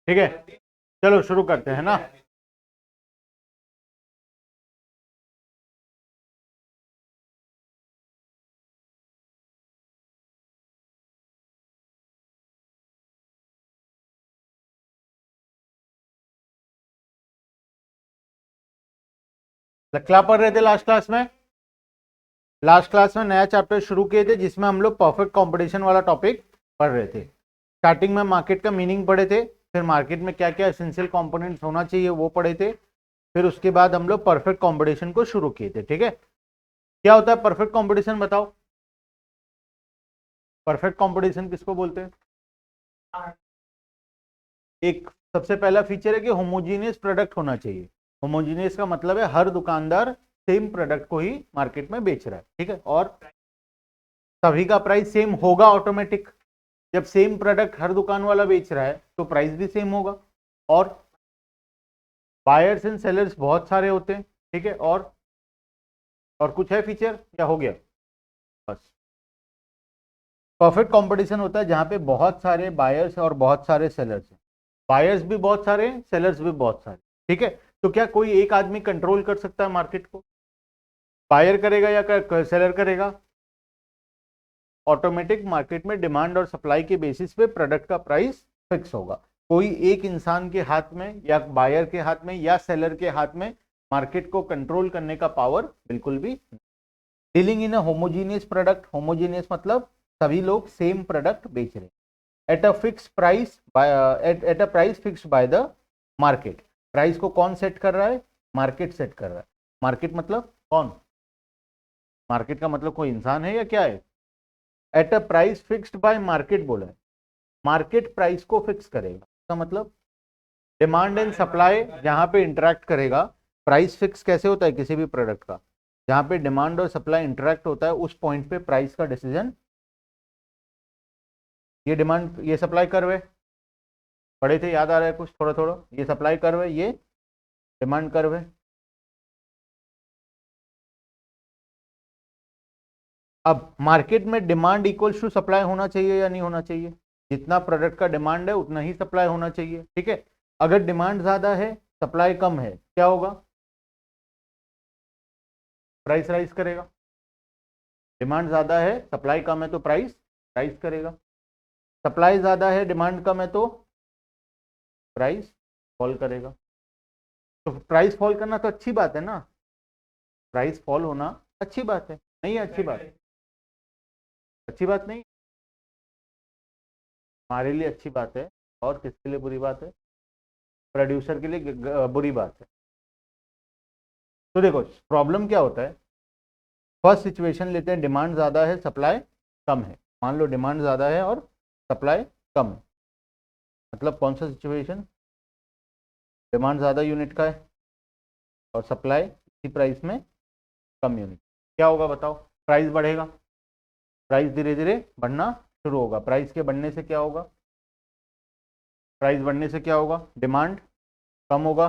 ठीक है, चलो शुरू करते हैं ना। क्या पढ़ रहे थे लास्ट क्लास में? लास्ट क्लास में नया चैप्टर शुरू किए थे जिसमें हम लोग परफेक्ट कंपटीशन वाला टॉपिक पढ़ रहे थे। स्टार्टिंग में मार्केट का मीनिंग पढ़े थे, फिर मार्केट में क्या क्या एसेंशियल कंपोनेंट्स होना चाहिए वो पढ़े थे, फिर उसके बाद हम लोग परफेक्ट कंपटीशन को शुरू किए थे। ठीक है, क्या होता है परफेक्ट कंपटीशन बताओ? परफेक्ट कंपटीशन किसको बोलते हैं? एक सबसे पहला फीचर है कि होमोजीनियस प्रोडक्ट होना चाहिए। होमोजीनियस का मतलब है हर दुकानदार सेम प्रोडक्ट को ही मार्केट में बेच रहा है। ठीक है, और सभी का प्राइस सेम होगा ऑटोमेटिक। जब सेम प्रोडक्ट हर दुकान वाला बेच रहा है तो प्राइस भी सेम होगा। और बायर्स एंड सेलर्स बहुत सारे होते हैं। ठीक है, और कुछ है फीचर क्या हो गया? बस। परफेक्ट कंपटीशन होता है जहां पे बहुत सारे बायर्स और बहुत सारे सेलर्स हैं। बायर्स भी बहुत सारे हैं, सेलर्स भी बहुत सारे। ठीक है, तो क्या कोई एक आदमी कंट्रोल कर सकता है मार्केट को? बायर करेगा या सेलर करेगा? ऑटोमेटिक मार्केट में डिमांड और सप्लाई के बेसिस पे प्रोडक्ट का प्राइस फिक्स होगा। कोई एक इंसान के हाथ में या बायर के हाथ में या सेलर के हाथ में मार्केट को कंट्रोल करने का पावर बिल्कुल भी नहीं। Dealing in a homogeneous product, homogeneous मतलब सभी लोग सेम प्रोडक्ट बेच रहे हैं at a fix price, at a price fixed by the market. Price को कौन सेट कर रहा है? मार्केट सेट कर रहा है। मार्केट मतलब कौन? मार्केट का मतलब कोई इंसान है या क्या है? At a price fixed by market बोला है। मार्केट प्राइस को फिक्स करेगा, इसका मतलब डिमांड एंड सप्लाई जहां पे इंटरेक्ट करेगा। प्राइस फिक्स कैसे होता है किसी भी प्रोडक्ट का? जहां पे डिमांड और सप्लाई इंटरेक्ट होता है उस पॉइंट पे प्राइस का डिसीजन। ये डिमांड, ये सप्लाई कर्व है, पढ़े थे, याद आ रहा है कुछ थोड़ा थोड़ा? ये सप्लाई कर्व है, ये डिमांड कर्व है। अब मार्केट में डिमांड इक्वल्स टू सप्लाई होना चाहिए या नहीं होना चाहिए? जितना प्रोडक्ट का डिमांड है उतना ही सप्लाई होना चाहिए। ठीक है, अगर डिमांड ज्यादा है सप्लाई कम है क्या होगा? प्राइस राइज करेगा। डिमांड ज्यादा है सप्लाई कम है तो प्राइस राइज करेगा। सप्लाई ज्यादा है डिमांड कम है तो प्राइस फॉल करेगा। तो प्राइस फॉल करना तो अच्छी बात है ना? प्राइस फॉल होना अच्छी बात है, नहीं है अच्छी बात? अच्छी बात नहीं, हमारे लिए अच्छी बात है। और किसके लिए बुरी बात है? प्रोड्यूसर के लिए बुरी बात है। तो देखो प्रॉब्लम क्या होता है। फर्स्ट सिचुएशन लेते हैं, डिमांड ज़्यादा है सप्लाई कम है। मान लो डिमांड ज़्यादा है और सप्लाई कम है। मतलब कौन सा सिचुएशन? डिमांड ज़्यादा यूनिट का है और सप्लाई इसी प्राइस में कम यूनिट। क्या होगा बताओ? प्राइस बढ़ेगा, प्राइस धीरे धीरे बढ़ना शुरू होगा। प्राइस के बढ़ने से क्या होगा? प्राइस बढ़ने से क्या होगा? डिमांड कम होगा,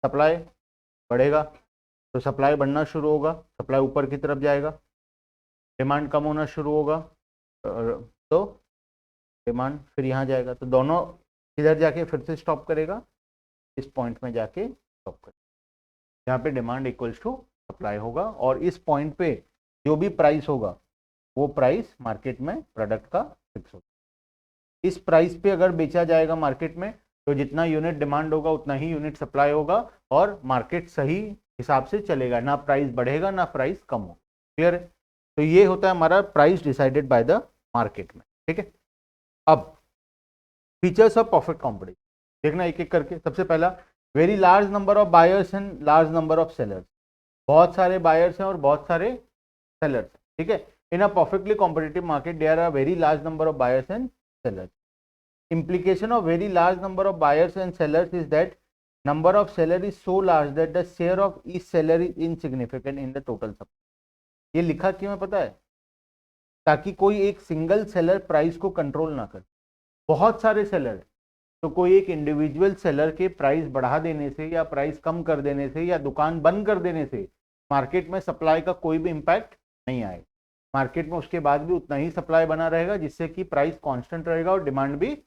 सप्लाई बढ़ेगा। तो सप्लाई बढ़ना शुरू होगा, सप्लाई ऊपर की तरफ जाएगा, डिमांड कम होना शुरू होगा, तो डिमांड फिर यहाँ जाएगा। तो दोनों किधर जाके फिर से स्टॉप करेगा? इस पॉइंट में जाके स्टॉप करेगा जहाँ पे डिमांड इक्वल्स टू सप्लाई होगा। और इस पॉइंट पे जो भी प्राइस होगा वो प्राइस मार्केट में प्रोडक्ट का फिक्स होगा। इस प्राइस पे अगर बेचा जाएगा मार्केट में तो जितना यूनिट डिमांड होगा उतना ही यूनिट सप्लाई होगा और मार्केट सही हिसाब से चलेगा, ना प्राइस बढ़ेगा ना प्राइस कम होगा। क्लियर है? तो ये होता है हमारा price decided by the market में। ठीक है, अब फीचर्स ऑफ परफेक्ट कॉम्पिटिशन देखना एक एक करके। सबसे पहला, very large number of buyers and large number of sellers, बहुत सारे बायर्स हैं और बहुत सारे सेलर्स, ठीक है। In a perfectly competitive market there are very large number of buyers and sellers. Implication of very large number of buyers and sellers is that number of seller is so large that the share of each seller is insignificant in the total supply. ये लिखा क्यों है पता है? ताकि कोई एक single seller price को कंट्रोल ना करे। बहुत सारे सेलर है तो कोई एक इंडिविजुअल सेलर के प्राइस बढ़ा देने से या प्राइस कम कर देने से या दुकान बंद कर देने से मार्केट में सप्लाई का कोई भी इम्पैक्ट नहीं आएगा। मार्केट में उसके बाद भी उतना ही सप्लाई बना रहेगा जिससे कि प्राइस कांस्टेंट रहेगा और डिमांड भी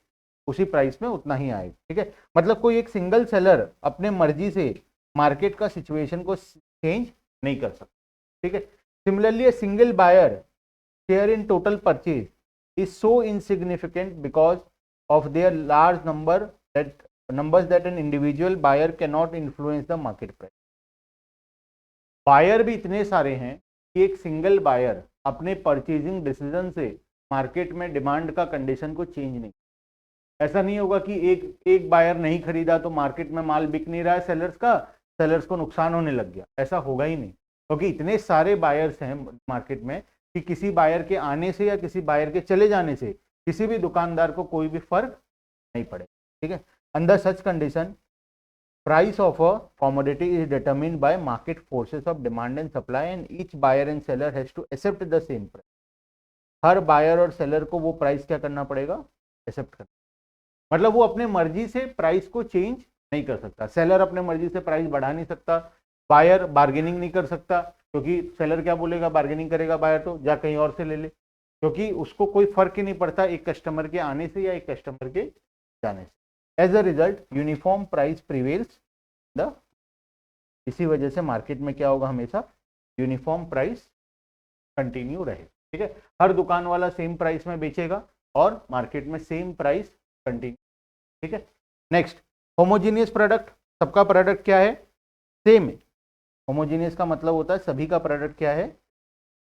उसी प्राइस में उतना ही आएगा, ठीक है। मतलब कोई एक सिंगल सेलर अपने मर्जी से मार्केट का सिचुएशन को चेंज नहीं कर सकता, ठीक है। Similarly, a single buyer share in total purchase is so insignificant because of their large numbers that an individual buyer cannot influence the market price. Buyer भी इतने सारे हैं कि एक सिंगल बायर अपने परचेजिंग डिसीजन से मार्केट में demand का कंडीशन को चेंज नहीं। ऐसा नहीं होगा कि एक बायर नहीं खरीदा तो मार्केट में माल बिक नहीं रहा है सेलर्स को नुकसान होने लग गया, ऐसा होगा ही नहीं, क्योंकि इतने सारे बायर्स हैं मार्केट में कि किसी बायर के आने से या किसी बायर के चले जाने से किसी भी दुकानदार को कोई भी फर्क नहीं पड़े, ठीक है। Under such condition price of a commodity is determined by market forces of demand and supply and each buyer and seller has to accept the same price. हर बायर और सेलर को वो प्राइस क्या करना पड़ेगा? एक्सेप्ट करना। मतलब वो अपने मर्जी से प्राइस को चेंज नहीं कर सकता। सेलर अपने मर्जी से प्राइस बढ़ा नहीं सकता, बायर बार्गेनिंग नहीं कर सकता, क्योंकि सेलर क्या बोलेगा, बार्गेनिंग करेगा बायर तो जा कहीं और से ले ले, क्योंकि उसको कोई फर्क ही नहीं पड़ता एक कस्टमर के आने से या एक कस्टमर के जाने से। As a result uniform price prevails the, इसी वजह से मार्केट में क्या होगा, हमेशा यूनिफॉर्म प्राइस कंटिन्यू रहे, ठीक है। हर दुकान वाला सेम प्राइस में बेचेगा और मार्केट में सेम प्राइस कंटिन्यू, ठीक है। नेक्स्ट, होमोजीनियस प्रोडक्ट, सबका प्रोडक्ट क्या है? सेम है। होमोजीनियस का मतलब होता है सभी का प्रोडक्ट क्या है?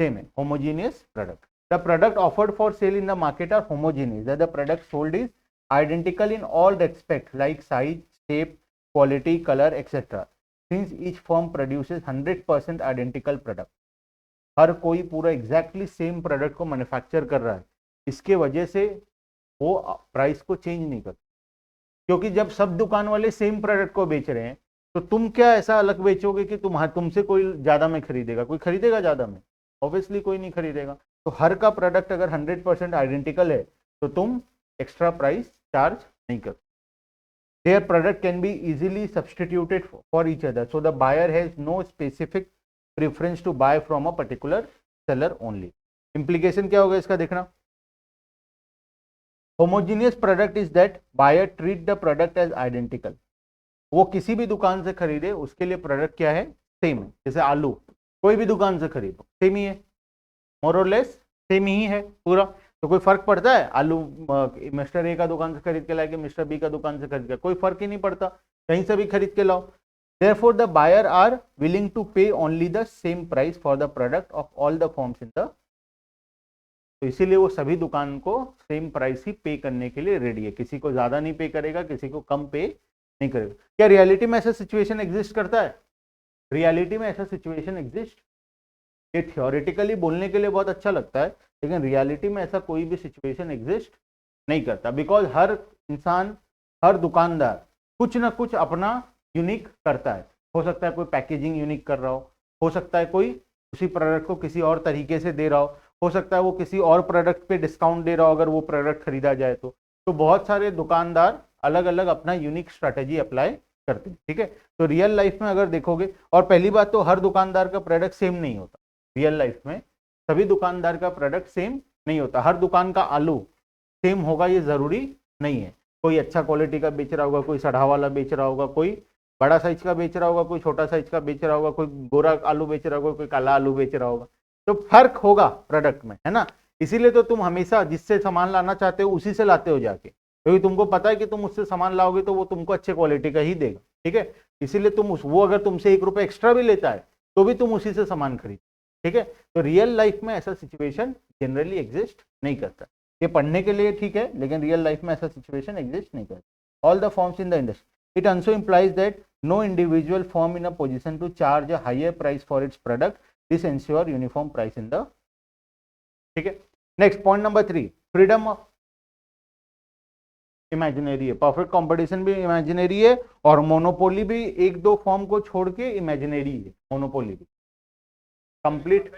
सेम है। Homogeneous product, the product offered for sale in the market are homogeneous, the product sold is identical in all respect like size, shape, quality, colour etcetera, since each firm produces 100% identical product. हर कोई पूरा exactly same product को manufacture कर रहा है, इसके वजह से वो प्राइस को चेंज नहीं करते, क्योंकि जब सब दुकान वाले सेम प्रोडक्ट को बेच रहे हैं तो तुम क्या ऐसा अलग बेचोगे कि तुमसे कोई ज़्यादा में खरीदेगा? कोई खरीदेगा ज़्यादा में? ऑब्वियसली कोई नहीं खरीदेगा। तो हर का प्रोडक्ट अगर 100% आइडेंटिकल है तो तुम एक्स्ट्रा प्राइस चार्ज नहीं करते। Their product can be easily substituted for each other, so the buyer has no specific preference to buy from a particular seller only. Implication क्या होगा इसका देखना। Homogeneous product is that buyer treat the product as identical. वो किसी भी दुकान से खरीदे उसके लिए प्रोडक्ट क्या है? सेम है। जैसे आलू कोई भी दुकान से खरीदो सेम ही है, मोर और लेस सेम ही है पूरा, तो कोई फर्क पड़ता है? आलू मिस्टर ए का दुकान से खरीद के लाए कि मिस्टर बी का दुकान से खरीद के, कोई फर्क ही नहीं पड़ता, कहीं से भी खरीद के लाओ। Therefore, the buyer are willing to pay only the same price for the product of all the firms in the, तो इसीलिए वो सभी दुकान को सेम प्राइस ही पे करने के लिए रेडी है, किसी को ज्यादा नहीं पे करेगा, किसी को कम पे नहीं करेगा। क्या रियलिटी में ऐसा सिचुएशन एग्जिस्ट करता है? रियलिटी में ऐसा सिचुएशन एग्जिस्ट, ये थियोरेटिकली बोलने के लिए बहुत अच्छा लगता है, लेकिन रियलिटी में ऐसा कोई भी सिचुएशन एग्जिस्ट नहीं करता, बिकॉज हर इंसान, हर दुकानदार कुछ ना कुछ अपना यूनिक करता है। हो सकता है कोई पैकेजिंग यूनिक कर रहा हो सकता है कोई उसी प्रोडक्ट को किसी और तरीके से दे रहा हो सकता है वो किसी और प्रोडक्ट पे डिस्काउंट दे रहा हो अगर वो प्रोडक्ट खरीदा जाए तो बहुत सारे दुकानदार अलग अलग अपना यूनिक स्ट्रैटेजी अप्लाई करते हैं, ठीक है। तो रियल लाइफ में अगर देखोगे, और पहली बात तो हर दुकानदार का प्रोडक्ट सेम नहीं होता, रियल लाइफ में सभी दुकानदार का प्रोडक्ट सेम नहीं होता। हर दुकान का आलू सेम होगा ये जरूरी नहीं है, कोई अच्छा क्वालिटी का बेच रहा होगा, कोई सड़ा वाला बेच रहा होगा, कोई बड़ा साइज का बेच रहा होगा, कोई छोटा साइज का बेच रहा होगा, कोई गोरा आलू बेच रहा होगा, कोई काला आलू बेच रहा होगा, तो फर्क होगा प्रोडक्ट में, है ना। इसीलिए तो तुम हमेशा जिससे सामान लाना चाहते हो उसी से लाते हो जाके, क्योंकि तुमको पता है कि तुम उससे सामान लाओगे तो वो तुमको अच्छे क्वालिटी का ही देगा, ठीक है। इसीलिए तुम वो अगर तुमसे 1 रुपये एक्स्ट्रा भी लेता है तो भी तुम उसी से सामान खरीद, ठीक है। तो रियल लाइफ में ऐसा सिचुएशन जनरली एग्जिस्ट नहीं करता। ये पढ़ने के लिए ठीक है, लेकिन रियल लाइफ में ऐसा सिचुएशन एग्जिस्ट नहीं करता। All the firms in the industry, it also implies that no individual firm in a position to charge a higher price for its product, this ensure uniform price in the, ठीक है। Next point number 3, freedom of imaginary है, perfect competition भी imaginary है, और monopoly भी एक दो form को छोड़ के इमेजिनरी है, मोनोपोली भी कंप्लीट,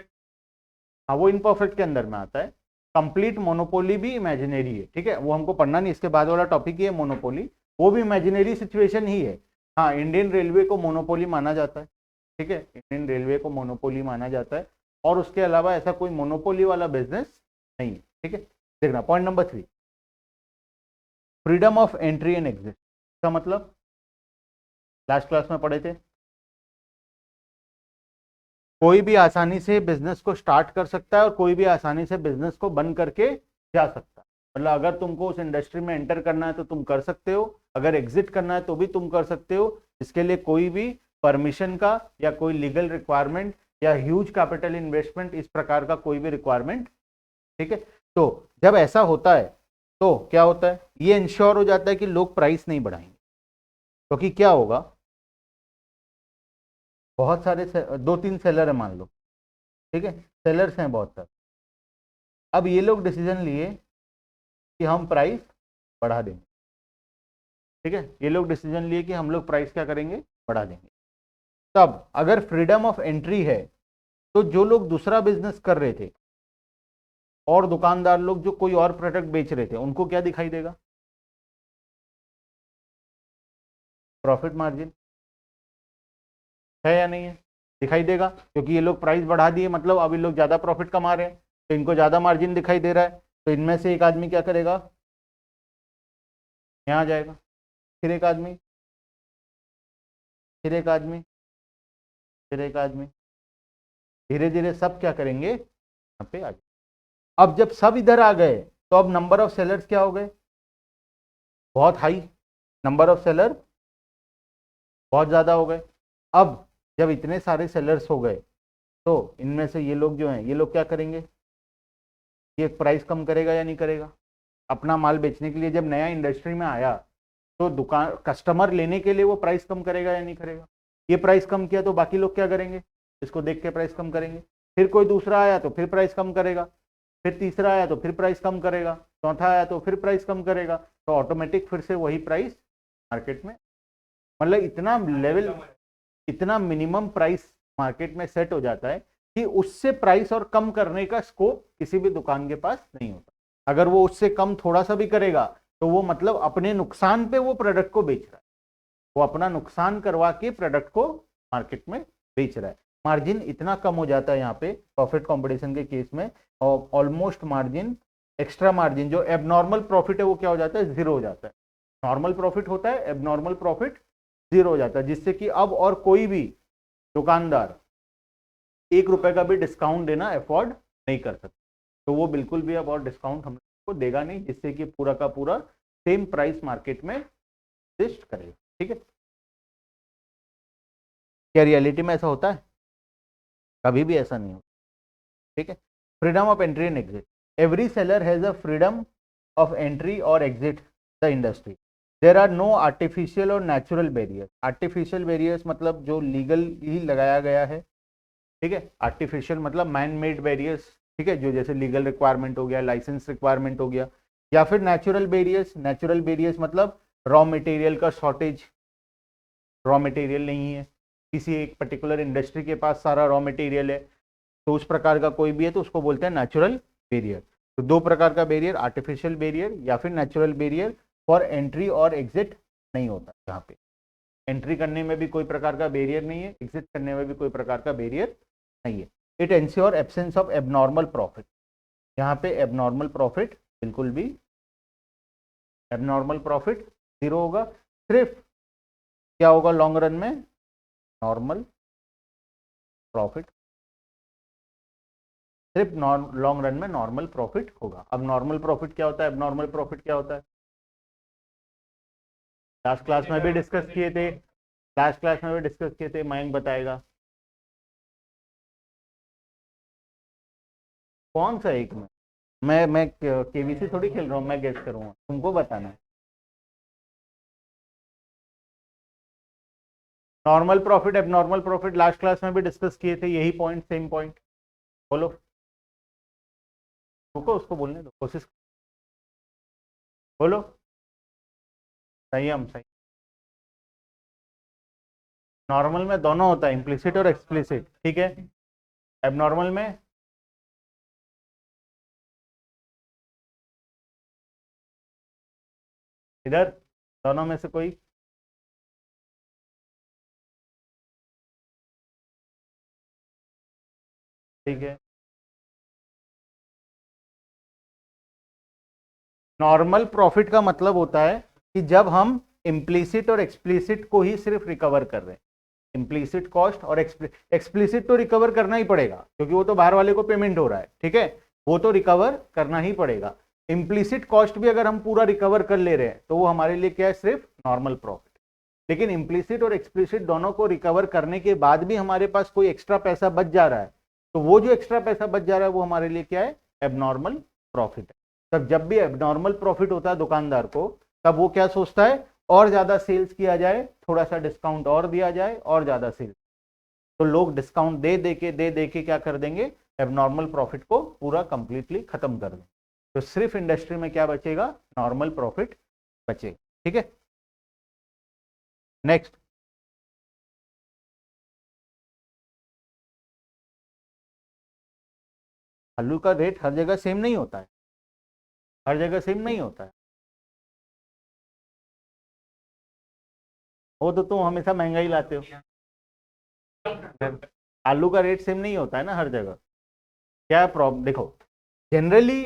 हाँ वो इनपरफेक्ट के अंदर में आता है। कंप्लीट मोनोपोली भी इमेजिनरी है, ठीक है, वो हमको पढ़ना नहीं, इसके बाद वाला टॉपिक ही है मोनोपोली, वो भी इमेजिनरी सिचुएशन ही है। हाँ, इंडियन रेलवे को मोनोपोली माना जाता है, ठीक है, इंडियन रेलवे को मोनोपोली माना जाता है, और उसके अलावा ऐसा कोई मोनोपोली वाला बिजनेस नहीं है, ठीक है। देखना point number 3, freedom of entry and exit का मतलब लास्ट क्लास में पढ़े थे, कोई भी आसानी से बिजनेस को स्टार्ट कर सकता है और कोई भी आसानी से बिजनेस को बंद करके जा सकता है। मतलब अगर तुमको उस इंडस्ट्री में एंटर करना है तो तुम कर सकते हो, अगर एग्जिट करना है तो भी तुम कर सकते हो। इसके लिए कोई भी परमिशन का या कोई लीगल रिक्वायरमेंट या ह्यूज कैपिटल इन्वेस्टमेंट, इस प्रकार का कोई भी रिक्वायरमेंट, ठीक है। तो जब ऐसा होता है तो क्या होता है, ये इंश्योर हो जाता है कि लोग प्राइस नहीं बढ़ाएंगे, क्योंकि क्या होगा, बहुत सारे 2-3 सेलर है मान लो, ठीक है, सेलर्स हैं बहुत सारे, अब ये लोग डिसीजन लिए कि हम प्राइस बढ़ा देंगे, ठीक है, ये लोग डिसीजन लिए कि हम लोग प्राइस क्या करेंगे, बढ़ा देंगे। तब अगर फ्रीडम ऑफ एंट्री है तो जो लोग दूसरा बिजनेस कर रहे थे और दुकानदार लोग जो कोई और प्रोडक्ट बेच रहे थे, उनको क्या दिखाई देगा, प्रॉफिट मार्जिन है या नहीं है, दिखाई देगा, क्योंकि ये लोग प्राइस बढ़ा दिए, मतलब अब ये लोग ज्यादा प्रॉफिट कमा रहे हैं, तो इनको ज्यादा मार्जिन दिखाई दे रहा है, तो इनमें से एक आदमी क्या करेगा, यहाँ जाएगा, फिर एक आदमी, फिर एक आदमी, फिर एक आदमी, धीरे धीरे सब क्या करेंगे, यहाँ पे आ जाए। अब जब सब इधर आ गए तो अब नंबर ऑफ सेलर्स क्या हो गए, बहुत हाई, नंबर ऑफ सेलर बहुत ज्यादा हो गए। अब जब इतने सारे सेलर्स हो गए तो इनमें से ये लोग जो हैं, ये लोग क्या करेंगे, ये प्राइस कम करेगा या नहीं करेगा, अपना माल बेचने के लिए जब नया इंडस्ट्री में आया तो दुकान कस्टमर लेने के लिए वो प्राइस कम करेगा या नहीं करेगा, ये प्राइस कम किया तो बाकी लोग क्या करेंगे, इसको देख के प्राइस कम करेंगे, फिर कोई दूसरा आया तो फिर प्राइस कम करेगा, फिर तीसरा आया तो फिर प्राइस कम करेगा, चौथा आया तो फिर प्राइस कम करेगा, तो ऑटोमेटिक फिर से वही प्राइस मार्केट में, मतलब इतना लेवल, इतना मिनिमम प्राइस मार्केट में सेट हो जाता है कि उससे प्राइस और कम करने का स्कोप किसी भी दुकान के पास नहीं होता। अगर वो उससे कम थोड़ा सा भी करेगा तो वो मतलब अपने नुकसान पे वो प्रोडक्ट को बेच रहा है, वो अपना नुकसान करवा के प्रोडक्ट को मार्केट में बेच रहा है। मार्जिन इतना कम हो जाता है यहाँ पे प्रॉफिट कंपटीशन के केस में, और ऑलमोस्ट मार्जिन, एक्स्ट्रा मार्जिन जो एबनॉर्मल प्रॉफिट है वो क्या हो जाता है, जीरो हो जाता है। नॉर्मल प्रॉफिट होता है, एबनॉर्मल प्रॉफिट जीरो हो जाता है, जिससे कि अब और कोई भी दुकानदार 1 रुपए का भी डिस्काउंट देना अफोर्ड नहीं कर सकता, तो वो बिल्कुल भी अब और डिस्काउंट हमको देगा नहीं, जिससे कि पूरा का पूरा सेम प्राइस मार्केट में एग्जिस्ट करेगा, ठीक है। क्या रियलिटी में ऐसा होता है, कभी भी ऐसा नहीं होता, ठीक है। Freedom of entry and exit, every seller has a freedom of entry और exit the industry, there are no artificial और नेचुरल बैरियर्स। आर्टिफिशियल बैरियर्स मतलब जो लीगल ही लगाया गया है, ठीक है, आर्टिफिशियल मतलब मैन मेड बैरियर्स, ठीक है, जो जैसे लीगल रिक्वायरमेंट हो गया, लाइसेंस रिक्वायरमेंट हो गया, या फिर नेचुरल बैरियर्स, नेचुरल बैरियर्स मतलब रॉ मटेरियल का शॉर्टेज, रॉ मटेरियल नहीं है, किसी एक पर्टिकुलर इंडस्ट्री के पास सारा रॉ मटेरियल है, तो उस प्रकार का कोई भी है तो उसको बोलते हैं नेचुरल बैरियर। तो दो प्रकार का बैरियर, आर्टिफिशियल बैरियर या फिर नेचुरल बैरियर फॉर एंट्री और एग्जिट नहीं होता, यहाँ पे एंट्री करने में भी कोई प्रकार का बैरियर नहीं है, एग्जिट करने में भी कोई प्रकार का बैरियर नहीं है। It ensure absence of abnormal profit, यहाँ पे एबनॉर्मल प्रॉफिट बिल्कुल भी, एबनॉर्मल प्रॉफिट जीरो होगा, सिर्फ क्या होगा लॉन्ग रन में, नॉर्मल प्रॉफिट, सिर्फ लॉन्ग रन में नॉर्मल प्रॉफिट होगा। अब नॉर्मल प्रॉफिट क्या होता है, एबनॉर्मल प्रॉफिट क्या होता है, लास्ट क्लास में भी डिस्कस किए थे, लास्ट क्लास में भी डिस्कस किए थे, मयंक बताएगा कौन सा एक में, मैं केबीसी थोड़ी खेल रहा हूँ, मैं गेस करूंगा, तुमको बताना है। Normal profit, abnormal profit last class में भी डिस्कस किए थे, यही पॉइंट, सेम पॉइंट। बोलो, रुको उसको बोलने दो, कोशिश बोलो। संयम, सही। नॉर्मल में दोनों होता है, इम्प्लिसिट और एक्सप्लिसिट, ठीक है। एबनॉर्मल में इधर दोनों में से कोई। ठीक है, नॉर्मल प्रॉफिट का मतलब होता है कि जब हम इम्प्लिसिट और एक्सप्लिसिट को ही सिर्फ रिकवर कर रहे हैं। इम्प्लिसिट कॉस्ट और एक्सप्लिसिट तो रिकवर करना ही पड़ेगा, क्योंकि वो तो बाहर वाले को पेमेंट हो रहा है, ठीक है, वो तो रिकवर करना ही पड़ेगा। इम्प्लिसिट कॉस्ट भी अगर हम पूरा रिकवर कर ले रहे हैं तो वो हमारे लिए क्या है, सिर्फ नॉर्मल प्रॉफिट। लेकिन इम्प्लिसिट और एक्सप्लिसिट दोनों को रिकवर करने के बाद भी हमारे पास कोई एक्स्ट्रा पैसा बच जा रहा है, तो वो जो एक्स्ट्रा पैसा बच जा रहा है वो हमारे लिए क्या है, एबनॉर्मल प्रॉफिट है। तब जब भी एबनॉर्मल प्रॉफिट होता है दुकानदार को, तब वो क्या सोचता है, और ज्यादा सेल्स किया जाए, थोड़ा सा डिस्काउंट और दिया जाए, और ज्यादा सेल्स। तो लोग डिस्काउंट दे दे के क्या कर देंगे, एबनॉर्मल प्रॉफिट को पूरा कंप्लीटली खत्म कर देंगे। तो सिर्फ इंडस्ट्री में क्या बचेगा, नॉर्मल प्रॉफिट बचेगा, ठीक है। नेक्स्ट, आलू का रेट हर जगह सेम नहीं होता है, हर जगह सेम नहीं होता है। वो तो तुम हमेशा महंगा ही लाते हो। आलू का रेट सेम नहीं होता है ना हर जगह। क्या प्रॉब्लम, देखो, जनरली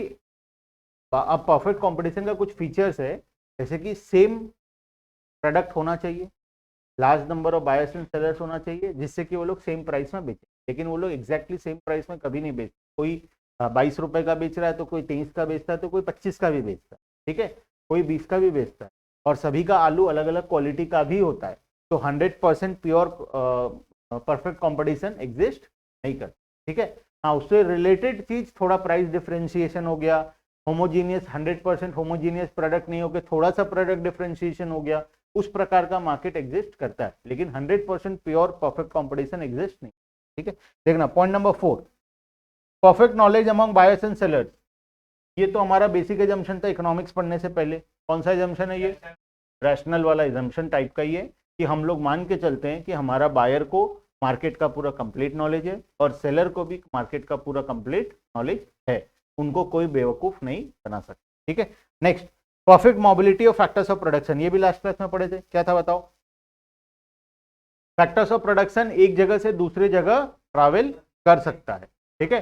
अब परफेक्ट कंपटीशन का कुछ फीचर्स है, जैसे कि सेम प्रोडक्ट होना चाहिए, large number of buyers and sellers होना चाहिए, जिससे कि वो लोग सेम प्राइस में बेचें। लेकिन वो लोग एग्जैक्टली सेम प्राइस में कभी नहीं बेचते। कोई 22 रुपए का बेच रहा है तो कोई 23 का बेचता है, तो कोई 25 का भी बेचता है, ठीक है, कोई 20 का भी बेचता है। और सभी का आलू अलग अलग क्वालिटी का भी होता है। तो 100% प्योर परफेक्ट कंपटीशन एग्जिस्ट नहीं करता, ठीक है। हाँ, उससे रिलेटेड चीज थोड़ा प्राइस डिफ्रेंशिएशन हो गया, होमोजीनियस 100% होमोजीनियस प्रोडक्ट नहीं हो गया, थोड़ा सा प्रोडक्ट डिफ्रेंशिएशन हो गया, उस प्रकार का मार्केट एग्जिस्ट करता है। लेकिन 100% प्योर परफेक्ट कंपटीशन एग्जिस्ट नहीं, ठीक है। देखना point number 4, perfect knowledge among buyers and sellers. ये तो हमारा बेसिक एजम्पशन था इकोनॉमिक्स पढ़ने से पहले। कौन सा एजम्पशन है ये, रैशनल वाला एजम्पशन टाइप का ही है, कि हम लोग मान के चलते हैं कि हमारा बायर को मार्केट का पूरा कंप्लीट नॉलेज है और सेलर को भी मार्केट का पूरा कंप्लीट नॉलेज है, उनको कोई बेवकूफ नहीं बना सकता, ठीक है। Next, perfect mobility of factors of production, ये भी लास्ट क्लास में पढ़े थे, क्या था बताओ। फैक्टर्स ऑफ प्रोडक्शन एक जगह से दूसरे जगह ट्रैवल कर सकता है, ठीक है।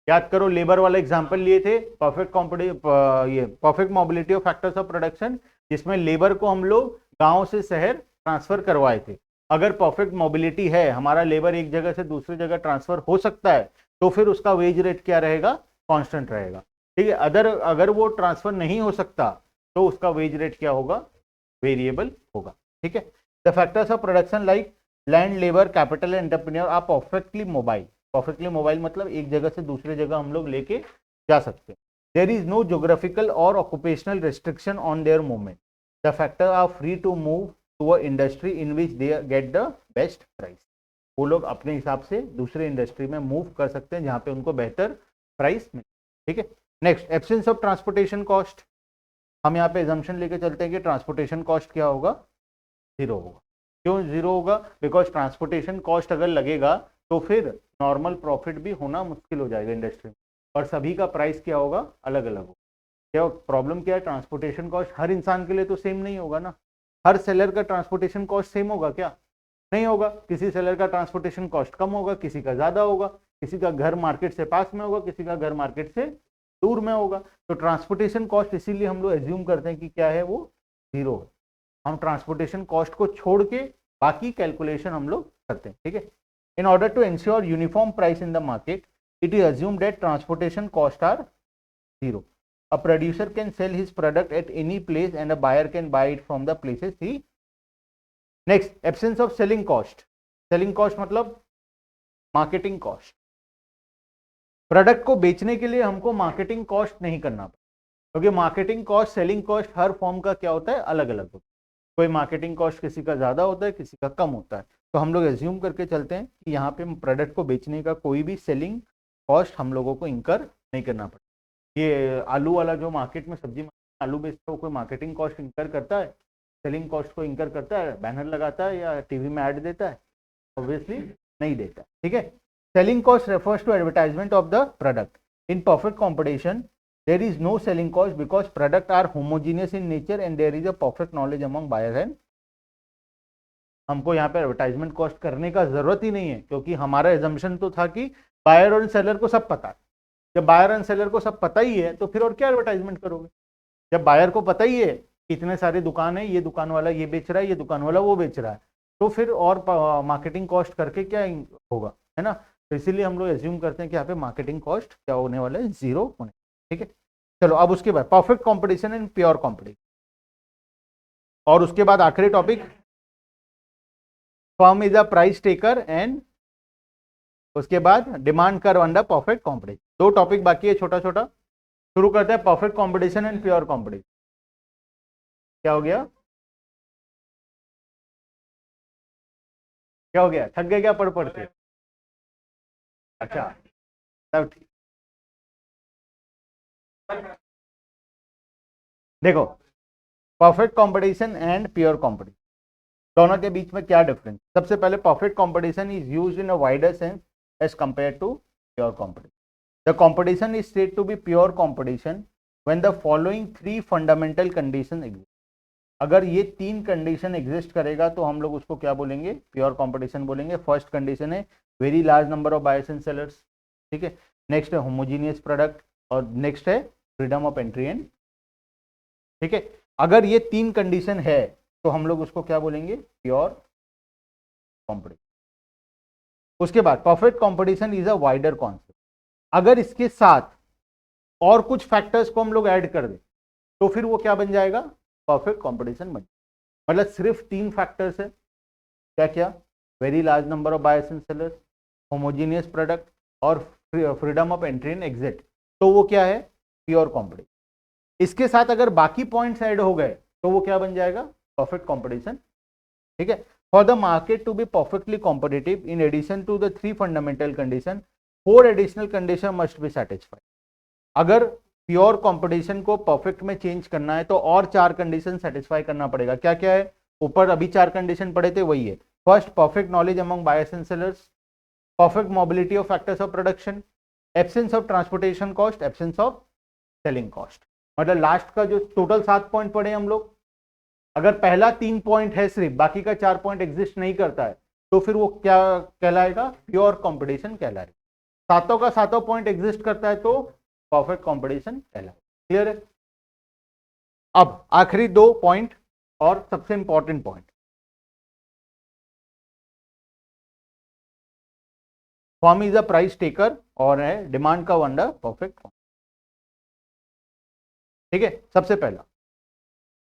याद करो, लेबर वाला एग्जांपल लिए थे, ये perfect mobility of factors of production, जिसमें लेबर को हम लोग गांव से शहर ट्रांसफर करवाए थे। अगर परफेक्ट मोबिलिटी है, हमारा लेबर एक जगह से दूसरी जगह ट्रांसफर हो सकता है, तो फिर उसका वेज रेट क्या रहेगा, कांस्टेंट रहेगा, ठीक है। अगर वो ट्रांसफर नहीं हो सकता, तो उसका वेज रेट क्या होगा, वेरिएबल होगा, ठीक है। The factors of production like land, labour, capital and entrepreneur are perfectly mobile. Perfectly mobile मतलब एक जगह से दूसरी जगह हम लोग लेके जा सकते हैं। देयर इज नो जोग्राफिकल और occupational restriction on their movement. The factor are free to move to a industry in which they get the best price. वो लोग अपने हिसाब से दूसरे इंडस्ट्री में मूव कर सकते हैं जहां पे उनको बेहतर प्राइस मिले, ठीक है। Next, absence of transportation cost. हम यहाँ पे एजम्पशन लेके चलते हैं कि ट्रांसपोर्टेशन कॉस्ट क्या होगा, जीरो होगा। क्यों जीरो होगा, बिकॉज ट्रांसपोर्टेशन कॉस्ट अगर लगेगा तो फिर नॉर्मल प्रॉफिट भी होना मुश्किल हो जाएगा इंडस्ट्री में, और सभी का प्राइस क्या होगा, अलग अलग होगा। क्या प्रॉब्लम क्या है, ट्रांसपोर्टेशन कॉस्ट हर इंसान के लिए तो सेम नहीं होगा ना। हर सेलर का ट्रांसपोर्टेशन कॉस्ट सेम होगा क्या, नहीं होगा। किसी सेलर का ट्रांसपोर्टेशन कॉस्ट कम होगा, किसी का ज्यादा होगा, किसी का घर मार्केट से पास में होगा, किसी का घर मार्केट से दूर में होगा। तो ट्रांसपोर्टेशन कॉस्ट इसीलिए हम लोग एज्यूम करते हैं कि क्या है, वो जीरो है। हम ट्रांसपोर्टेशन कॉस्ट को छोड़ के बाकी कैलकुलेशन हम लोग करते हैं, ठीक है। In order to ensure uniform price in the market, it is assumed that transportation cost are zero. A producer can sell his product at any place and a buyer can buy it from the places he. Next, absence of selling cost. Selling cost मतलब marketing cost. Product को बेचने के लिए हमको marketing cost नहीं करना पड़ता, क्योंकि मार्केटिंग कॉस्ट, सेलिंग कॉस्ट हर फॉर्म का क्या होता है, अलग अलग होता है। कोई मार्केटिंग कॉस्ट किसी का ज़्यादा होता है, किसी का कम होता है। तो हम लोग एज्यूम करके चलते हैं कि यहाँ पे प्रोडक्ट को बेचने का कोई भी सेलिंग कॉस्ट हम लोगों को इंकर नहीं करना पड़ता। ये आलू वाला जो मार्केट में सब्जी आलू बेचता है, वो कोई मार्केटिंग कॉस्ट इंकर करता है, सेलिंग कॉस्ट को इंकर करता है, बैनर लगाता है या टीवी में ऐड देता है? ऑब्वियसली नहीं देता। ठीक है, selling cost refers to advertisement of the product. In perfect competition, there is no selling cost because products are homogeneous in nature and there is a perfect knowledge among buyers and हमको यहाँ पे advertisement cost करने का जरूरत ही नहीं है, क्योंकि हमारा एजम्पशन तो था कि बायर और सेलर को सब पता है। जब बायर एंड सेलर को सब पता ही है तो फिर और क्या एडवर्टाइजमेंट करोगे? जब बायर को पता ही है कि इतने सारे दुकान है, ये दुकान वाला ये बेच रहा है, ये दुकान वाला वो बेच रहा है, तो फिर और मार्केटिंग कॉस्ट करके क्या होगा, है ना? तो इसीलिए हम लोग एज्यूम करते हैं कि यहाँ पे मार्केटिंग कॉस्ट क्या होने वाला है, जीरो होने। ठीक है, चलो अब उसके बाद perfect competition and pure competition, और उसके बाद आखिरी topic firm is a price taker and उसके बाद demand curve under perfect competition. दो टॉपिक बाकी है छोटा छोटा, शुरू करते हैं perfect competition and pure competition. क्या हो गया, क्या हो गया, थक गए क्या पढ़ पढ़ के? अच्छा, तब ठीक। देखो, perfect competition and pure competition दोनों के बीच में क्या डिफरेंस? सबसे पहले perfect competition is used in a wider sense as compare to pure competition. The competition is said to be pure competition when the following three fundamental condition exist. अगर ये तीन कंडीशन एग्जिस्ट करेगा तो हम लोग उसको क्या बोलेंगे, प्योर कंपटीशन बोलेंगे। फर्स्ट कंडीशन है very large number of buyers and sellers, ठीक है। नेक्स्ट है होमोजीनियस प्रोडक्ट, और नेक्स्ट है फ्रीडम ऑफ एंट्री एंड, ठीक है। अगर ये तीन कंडीशन है तो हम लोग उसको क्या बोलेंगे, प्योर कंपटीशन। उसके बाद perfect competition is a wider concept. अगर इसके साथ और कुछ फैक्टर्स को हम लोग ऐड कर दें तो फिर वो क्या बन जाएगा, परफेक्ट कंपटीशन बन। मतलब सिर्फ तीन फैक्टर्स है, क्या क्या, very large number of buyers and sellers, homogeneous product और freedom of entry and exit, तो वो क्या है, प्योर कंपटीशन। इसके साथ अगर बाकी पॉइंट्स ऐड हो गए तो वो क्या बन जाएगा, परफेक्ट कंपटीशन, ठीक है। For the market to be perfectly competitive in addition to the three fundamental condition, 4 additional condition must be satisfied. अगर प्योर कंपटीशन को परफेक्ट में चेंज करना है तो और 4 कंडीशन सेटिस्फाई करना पड़ेगा। क्या क्या है, ऊपर अभी 4 कंडीशन पढ़े थे वही है। First, perfect knowledge among buyers and sellers, perfect mobility of factors of production, absence of transportation cost, absence of selling cost. मतलब लास्ट का जो टोटल 7 पॉइंट पढ़े हम लोग, अगर पहला 3 पॉइंट है सिर्फ, बाकी का 4 पॉइंट एग्जिस्ट नहीं करता है तो फिर वो क्या कहलाएगा, प्योर कंपटीशन कहलाएगा। सातों का सातों पॉइंट एग्जिस्ट करता है तो परफेक्ट कंपटीशन कहलाएगा। क्लियर है? अब आखिरी 2 पॉइंट और सबसे important point, firm is a price taker और है डिमांड का अंडर परफेक्ट, ठीक है। सबसे पहला,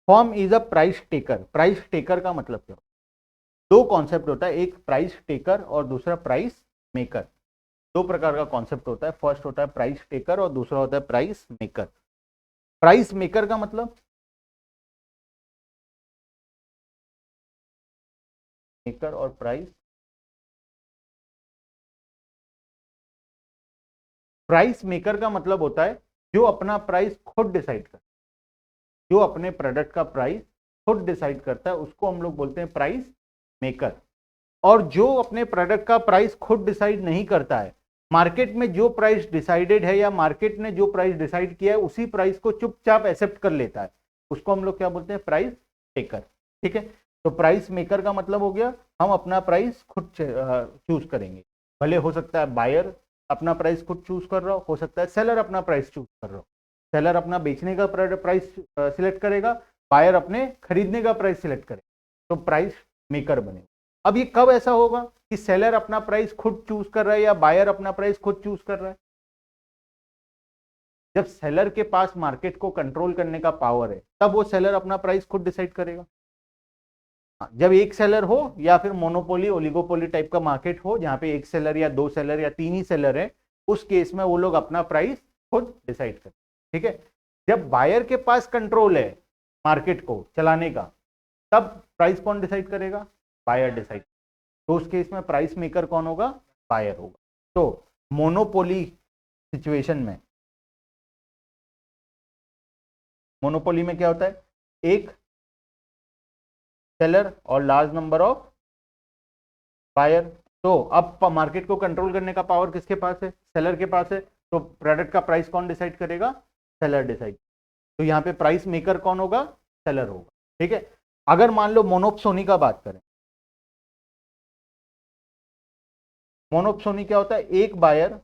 firm is a price taker. Price taker का मतलब क्या? दो कॉन्सेप्ट होता है, एक प्राइस टेकर और दूसरा प्राइस मेकर। दो प्रकार का कॉन्सेप्ट होता है, फर्स्ट होता है प्राइस टेकर और दूसरा होता है प्राइस मेकर। प्राइस मेकर का मतलब, मेकर और प्राइस मेकर का मतलब होता है जो अपना प्राइस खुद डिसाइड करता है, जो अपने प्रोडक्ट का प्राइस खुद डिसाइड करता है उसको हम लोग बोलते हैं प्राइस मेकर। और जो अपने प्रोडक्ट का प्राइस खुद डिसाइड नहीं करता है, मार्केट में जो प्राइस डिसाइडेड है या मार्केट ने जो प्राइस डिसाइड किया है उसी प्राइस को चुपचाप एक्सेप्ट कर लेता है, उसको हम लोग क्या बोलते हैं, प्राइस टेकर, ठीक है। तो प्राइस मेकर का मतलब हो गया हम अपना प्राइस खुद चूज करेंगे। भले हो सकता है बायर अपना प्राइस खुद चूज कर रहा हो सकता है सेलर अपना प्राइस चूज कर रहा हो। सेलर अपना बेचने का प्राइस सिलेक्ट करेगा, बायर अपने खरीदने का प्राइस सिलेक्ट करेगा, तो प्राइस मेकर बनेगा। अब ये कब ऐसा होगा कि सेलर अपना प्राइस खुद चूज कर रहा है या बायर अपना प्राइस खुद चूज कर रहा है? जब सेलर के पास मार्केट को कंट्रोल करने का पावर है तब वो सेलर अपना प्राइस खुद डिसाइड करेगा। जब एक सेलर हो या फिर मोनोपोली ओलिगोपोली टाइप का मार्केट हो जहां पे एक सेलर या 2 सेलर या 3 ही सेलर है, उस केस में वो लोग अपना प्राइस खुद डिसाइड करें। ठीक है, जब बायर के पास कंट्रोल है मार्केट को चलाने का, तब प्राइस कौन डिसाइड करेगा? Buyer decide. तो उस केस में प्राइस मेकर कौन होगा? बायर होगा। तो मोनोपोली सिचुएशन में, मोनोपोली में क्या होता है? एक सेलर और लार्ज नंबर ऑफ बायर। तो अब मार्केट को कंट्रोल करने का पावर किसके पास है? सेलर के पास है। तो प्रोडक्ट का प्राइस कौन डिसाइड करेगा? Seller decide. तो यहाँ पे प्राइस मेकर कौन होगा? सेलर होगा। ठीक है, अगर मान लो मोनोप्सोनी का बात करें, मोनोप्सोनी क्या होता है? एक बायर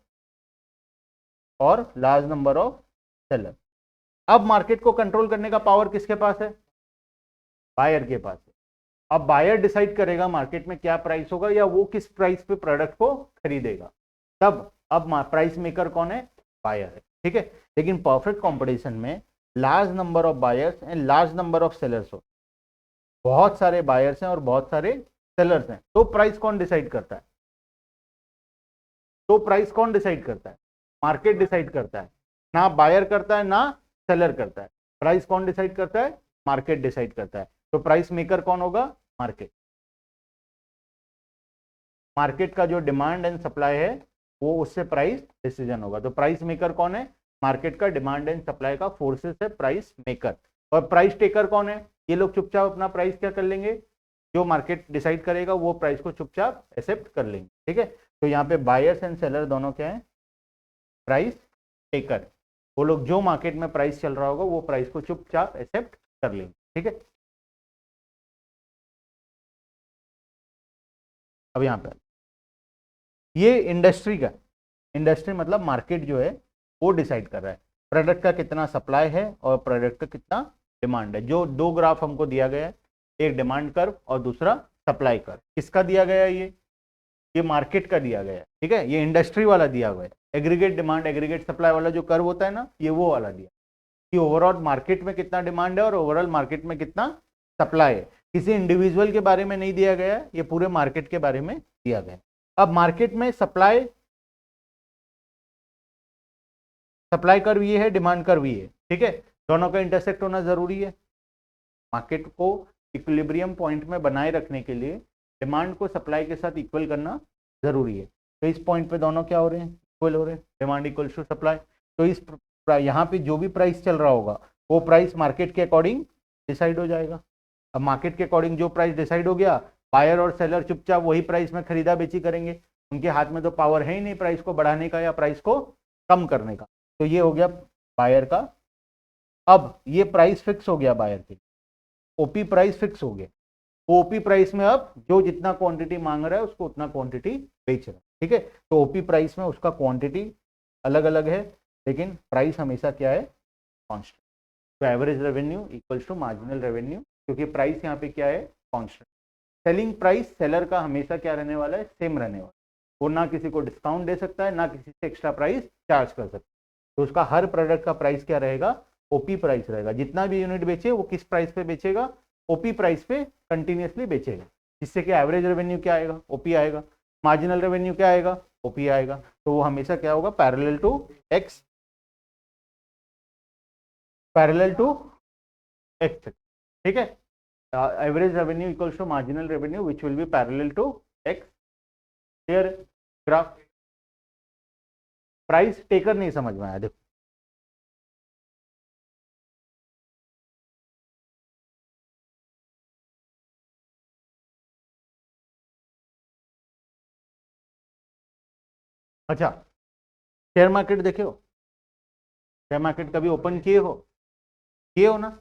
और लार्ज नंबर ऑफ सेलर। अब मार्केट को कंट्रोल करने का पावर किसके पास है? बायर के पास है। अब बायर डिसाइड करेगा मार्केट में क्या प्राइस होगा या वो किस प्राइस पे प्रोडक्ट को खरीदेगा। तब अब प्राइस मेकर कौन है? बायर है। ठीक है, लेकिन परफेक्ट कंपटीशन में large number of buyers and large number of sellers हो, बहुत सारे बायर्स हैं और बहुत सारे सेलर्स हैं। तो प्राइस कौन डिसाइड करता है? तो प्राइस कौन डिसाइड करता है? मार्केट डिसाइड करता है। ना बायर करता है ना सेलर करता है। प्राइस कौन डिसाइड करता है? मार्केट डिसाइड करता है। तो प्राइस मेकर कौन होगा? मार्केट। मार्केट का जो डिमांड एंड सप्लाई है वो उससे प्राइस डिसीजन होगा। तो प्राइस मेकर कौन है? मार्केट का डिमांड एंड सप्लाई का फोर्सेस है प्राइस मेकर। और प्राइस टेकर कौन है? ये लोग चुपचाप अपना प्राइस क्या कर लेंगे? जो मार्केट डिसाइड करेगा वो प्राइस को चुपचाप एक्सेप्ट कर लेंगे। ठीक है, तो यहाँ पे बायर्स एंड सेलर दोनों क्या है? Price taker. वो लोग जो मार्केट में प्राइस चल रहा होगा वो प्राइस को चुपचाप एक्सेप्ट कर लेंगे। ठीक है, अब यहाँ पे ये इंडस्ट्री का, इंडस्ट्री मतलब मार्केट जो है वो डिसाइड कर रहा है प्रोडक्ट का कितना सप्लाई है और प्रोडक्ट का कितना डिमांड है। जो दो ग्राफ हमको दिया गया है, एक डिमांड कर्व और दूसरा सप्लाई कर्व। किसका दिया गया है? ये मार्केट का दिया गया है। ठीक है, ये इंडस्ट्री वाला दिया हुआ है। एग्रीगेट डिमांड एग्रीगेट सप्लाई वाला जो कर्व होता है ना, ये वो वाला दिया कि ओवरऑल मार्केट में कितना डिमांड है और ओवरऑल मार्केट में कितना सप्लाई है। किसी इंडिविजुअल के बारे में नहीं दिया गया है, ये पूरे मार्केट के बारे में दिया गया है। अब मार्केट में सप्लाई कर्व ये है, डिमांड कर्व ये है। ठीक है, दोनों का इंटरसेक्ट होना जरूरी है। मार्केट को इक्विलिब्रियम पॉइंट में बनाए रखने के लिए डिमांड को सप्लाई के साथ इक्वल करना जरूरी है। तो इस पॉइंट पे दोनों क्या हो रहे हैं? इक्वल हो रहे हैं, डिमांड इक्वल टू सप्लाई। तो इस यहाँ पे जो भी प्राइस चल रहा होगा वो प्राइस मार्केट के अकॉर्डिंग डिसाइड हो जाएगा। अब मार्केट के अकॉर्डिंग जो प्राइस डिसाइड हो गया, बायर और सेलर चुपचाप वही प्राइस में खरीदा बेची करेंगे। उनके हाथ में तो पावर है ही नहीं प्राइस को बढ़ाने का या प्राइस को कम करने का। तो ये हो गया बायर का। अब ये प्राइस फिक्स हो गया बायर की, ओपी प्राइस फिक्स हो गया। ओपी प्राइस में अब जो जितना क्वांटिटी मांग रहा है उसको उतना क्वांटिटी बेच रहा है। ठीक है, तो ओपी प्राइस में उसका क्वांटिटी अलग अलग है लेकिन प्राइस हमेशा क्या है? कांस्टेंट। तो average revenue equals to marginal revenue, क्योंकि प्राइस यहाँ पे क्या है? कांस्टेंट। सेलिंग प्राइस सेलर का हमेशा क्या रहने वाला है? सेम रहने वाला है। वो ना किसी को डिस्काउंट दे सकता है ना किसी से एक्स्ट्रा प्राइस चार्ज कर सकता है। तो उसका हर प्रोडक्ट का प्राइस क्या रहेगा? ओपी प्राइस रहेगा। जितना भी यूनिट बेचे वो किस प्राइस पे बेचेगा? ओपी प्राइस पे कंटिन्यूसली बेचेगा, जिससे कि एवरेज रेवेन्यू क्या आएगा? ओपी आएगा। मार्जिनल रेवेन्यू क्या आएगा? ओपी आएगा। तो वो हमेशा क्या होगा? Parallel to X, parallel to X. ठीक है, average revenue equals to marginal revenue which will be parallel to X. Clear? Graph price taker नहीं समझ में आया? देखो, अच्छा शेयर मार्केट देखे हो? शेयर मार्केट कभी ओपन किए हो? किए हो ना?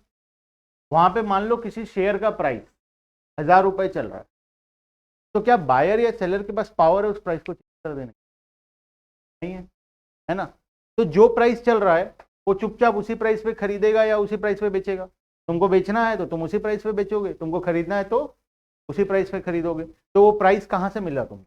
वहां पे मान लो किसी शेयर का प्राइस 1000 रुपए चल रहा है, तो क्या बायर या सेलर के पास पावर है उस प्राइस को चेंज कर देने? नहीं है, है ना? तो जो प्राइस चल रहा है वो चुपचाप उसी प्राइस पे खरीदेगा या उसी प्राइस पे बेचेगा। तुमको बेचना है तो तुम उसी प्राइस पे बेचोगे, तुमको खरीदना है तो उसी प्राइस पे खरीदोगे। तो वो प्राइस कहाँ से मिला? तुम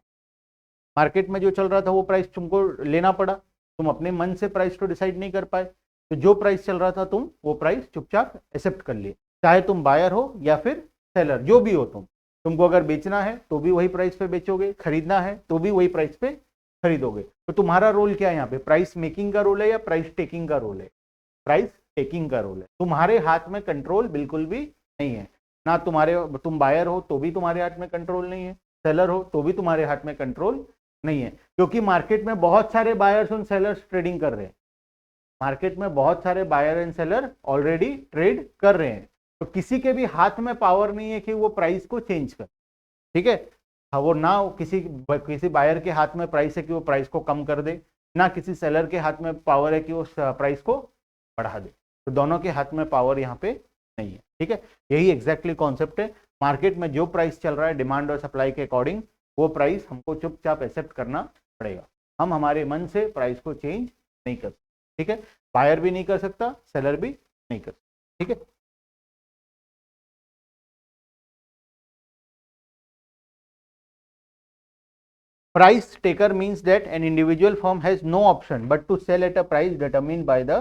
मार्केट में जो चल रहा था वो प्राइस तुमको लेना पड़ा। तुम अपने मन से प्राइस को डिसाइड नहीं कर पाए, तो जो प्राइस चल रहा था तुम वो प्राइस चुपचाप एक्सेप्ट कर लिए। चाहे तुम बायर हो या फिर सेलर, जो भी हो तुमको अगर बेचना है तो भी वही प्राइस पे बेचोगे, खरीदना है तो भी वही प्राइस पे खरीदोगे। तो तुम्हारा रोल क्या है यहाँ पे, प्राइस मेकिंग का रोल है या प्राइस टेकिंग का रोल है? प्राइस टेकिंग का रोल है। तुम्हारे हाथ में कंट्रोल बिल्कुल भी नहीं है ना, तुम बायर हो तो भी तुम्हारे हाथ में कंट्रोल नहीं है, सेलर हो तो भी तुम्हारे हाथ में कंट्रोल नहीं है, क्योंकि मार्केट में बहुत सारे बायर्स और सेलर्स ट्रेडिंग कर रहे हैं। मार्केट में बहुत सारे buyer and seller already trade कर रहे हैं, तो किसी के भी हाथ में पावर नहीं है कि वो प्राइस को चेंज कर, ठीक है। हाँ, वो ना किसी बायर के हाथ में प्राइस है कि वो प्राइस को कम कर दे, ना किसी सेलर के हाथ में पावर है कि वो प्राइस को बढ़ा दे। तो दोनों के हाथ में पावर यहाँ पे नहीं है, ठीक है। यही एग्जैक्टली कॉन्सेप्ट है। मार्केट में जो प्राइस चल रहा है डिमांड और सप्लाई के अकॉर्डिंग, वो प्राइस हमको चुपचाप एक्सेप्ट करना पड़ेगा। हम हमारे मन से प्राइस को चेंज नहीं कर सकते, ठीक है। बायर भी नहीं कर सकता, सेलर भी नहीं कर सकता, ठीक है। Price taker means that an individual firm has no option but to sell at a price determined by the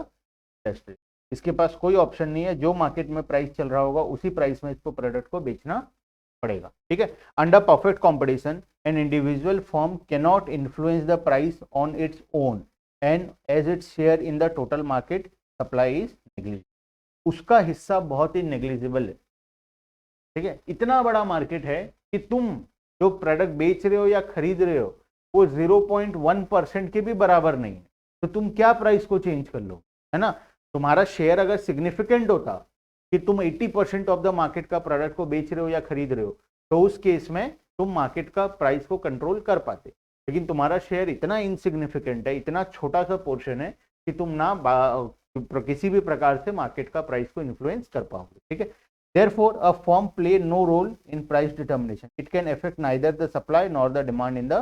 industry. इसके पास कोई ऑप्शन नहीं है, जो मार्केट में प्राइस चल रहा होगा उसी प्राइस में इसको प्रोडक्ट को बेचना पड़ेगा, ठीक है। Under perfect competition an individual firm can not influence the price on its own and as its share in the total market supply is negligible. उसका हिस्सा बहुत ही नेग्लिजिबल है, ठीक है। इतना बड़ा मार्केट है कि तुम जो प्रोडक्ट बेच रहे हो या खरीद रहे हो वो 0.1% के भी बराबर नहीं है, तो तुम क्या प्राइस को चेंज कर लो, है ना। तुम्हारा शेयर अगर सिग्निफिकेंट होता कि तुम 80% ऑफ द मार्केट का प्रोडक्ट को बेच रहे हो या खरीद रहे हो, तो उस केस में तुम मार्केट का प्राइस को कंट्रोल कर पाते, लेकिन तुम्हारा शेयर इतना इनसिग्निफिकेंट है, इतना छोटा सा पोर्शन है कि तुम ना किसी भी प्रकार से मार्केट का प्राइस को इन्फ्लुएंस कर पाओगे, ठीक है। Therefore, a firm play no role in price determination. It can affect neither the supply nor the demand in the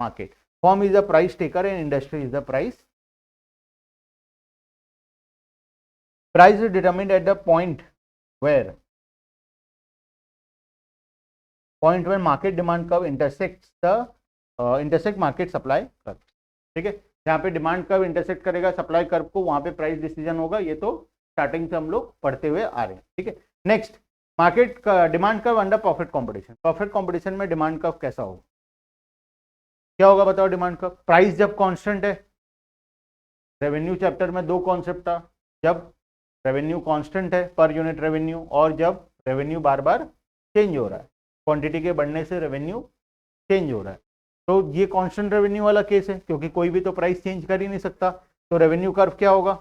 market. Firm is the price taker and industry is the price. Price is determined at the point where market demand curve intersects the intersect market supply curve. ठीक है, जहाँ पे demand curve intersect करेगा supply curve को, वहां पे price decision होगा। ये तो स्टार्टिंग से हम लोग पढ़ते हुए आ रहे हैं, ठीक है। नेक्स्ट, मार्केट का demand curve under perfect competition. Perfect competition में डिमांड कर्व कैसा होगा, क्या होगा बताओ। डिमांड कर्व, प्राइस जब कांस्टेंट है, रेवेन्यू चैप्टर में दो कॉन्सेप्ट था, जब रेवेन्यू कांस्टेंट है पर यूनिट रेवेन्यू, और जब रेवेन्यू बार बार चेंज हो रहा है, क्वांटिटी के बढ़ने से रेवेन्यू चेंज हो रहा है। तो ये कांस्टेंट रेवेन्यू वाला केस है, क्योंकि कोई भी तो प्राइस चेंज कर ही नहीं सकता। तो रेवेन्यू कर्व क्या होगा,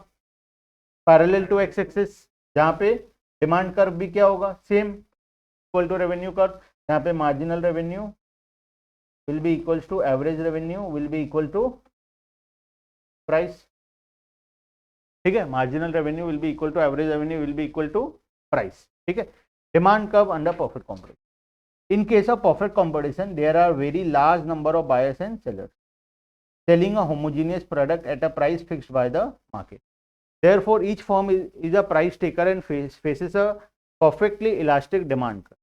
पैरेलल टू एक्स एक्सिस, जहाँ पे डिमांड कर्व भी क्या होगा, same equal to revenue curve, यहाँ पे marginal revenue will be equal to average revenue will be equal to price, ठीक है। Marginal revenue will be equal to average revenue will be equal to price, ठीक है। Demand curve under perfect competition. In case of perfect competition, there are very large number of buyers and sellers selling a homogeneous product at a price fixed by the market. Therefore, each firm is a price taker and faces a perfectly elastic demand curve.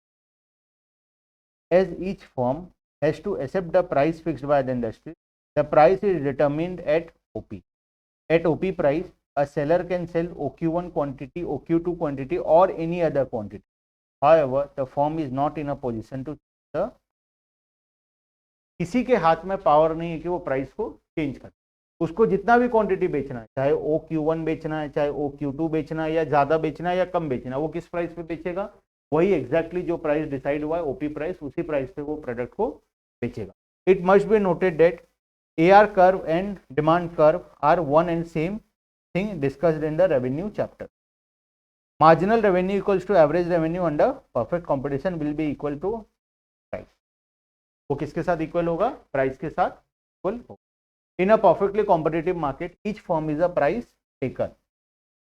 As each firm has to accept the price fixed by the industry, the price is determined at OP. At OP price, a seller can sell OQ1 quantity, OQ2 quantity, or any other quantity. However, the firm is not in a position to the किसी के हाथ में power नहीं है कि वो price को change करे। उसको जितना भी क्वांटिटी बेचना है, चाहे OQ1 बेचना है, चाहे OQ2 बेचना है, या ज्यादा बेचना है या कम बेचना है, वो किस प्राइस पे बेचेगा, वही एग्जैक्टली जो प्राइस डिसाइड हुआ है ओपी प्राइस, उसी प्राइस पे वो प्रोडक्ट को बेचेगा। It must be noted that AR curve and demand curve are one and same thing discussed in the revenue chapter. Marginal revenue equals to average revenue under perfect competition will be equal to price. वो किसके साथ equal होगा, price के साथ equal होगा। In a perfectly competitive market, each firm is a price taker.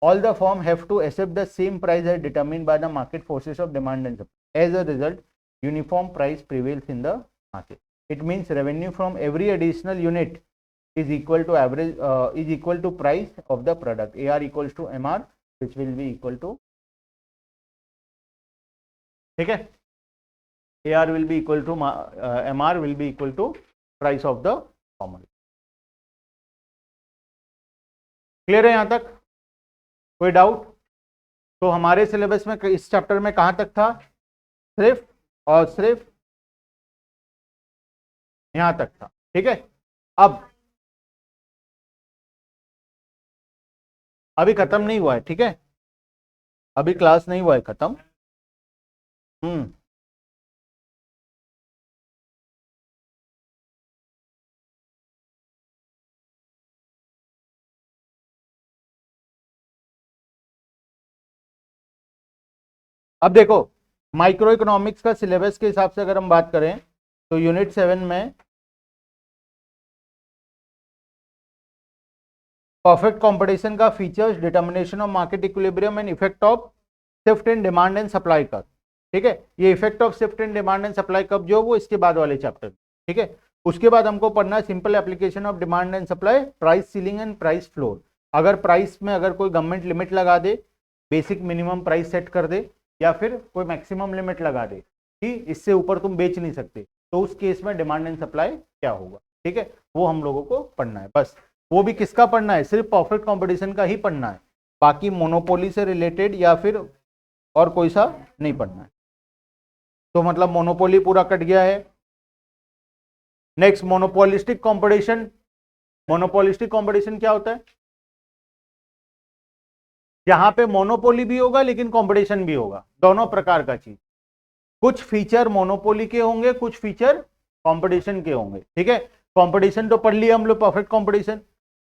All the firm have to accept the same price as determined by the market forces of demand and supply. As a result, uniform price prevails in the market. It means revenue from every additional unit is equal to average is equal to price of the product. AR equals to MR, which will be equal to, ठीक है, AR will be equal to MR will be equal to price of the commodity. Clear है यहां तक, कोई doubt? तो हमारे syllabus में इस चैप्टर में कहां तक था, सिर्फ और सिर्फ यहां तक था, ठीक है। अब अभी खत्म नहीं हुआ है, ठीक है, अभी क्लास नहीं हुआ है खत्म। हम्म। अब देखो, माइक्रो इकोनॉमिक्स का सिलेबस के हिसाब से अगर हम बात करें तो यूनिट 7 में परफेक्ट कंपटीशन का features, determination of market equilibrium and effect of shift in demand and supply curve, ठीक है, ये effect of shift in demand and supply curve जो वो इसके बाद वाले चैप्टर, ठीक है। उसके बाद हमको पढ़ना है simple application of demand and supply, price ceiling and price floor. अगर प्राइस में अगर कोई गवर्नमेंट लिमिट लगा दे, बेसिक मिनिमम प्राइस सेट कर दे, या फिर कोई मैक्सिमम लिमिट लगा दे कि इससे ऊपर तुम बेच नहीं सकते, तो उस केस में डिमांड एंड सप्लाई क्या होगा, ठीक है, वो हम लोगों को पढ़ना है बस। वो भी किसका पढ़ना है, सिर्फ परफेक्ट कंपटीशन का ही पढ़ना है, बाकी मोनोपोली से रिलेटेड या फिर और कोई सा नहीं पढ़ना है। तो मतलब मोनोपोली पूरा कट गया है। Next, monopolistic competition. Monopolistic competition क्या होता है, जहां पे मोनोपोली भी होगा लेकिन कंपटीशन भी होगा, दोनों प्रकार का चीज। कुछ फीचर मोनोपोली के होंगे, कुछ फीचर कंपटीशन के होंगे, ठीक है। कंपटीशन तो पढ़ लिया हम लोग, परफेक्ट कंपटीशन।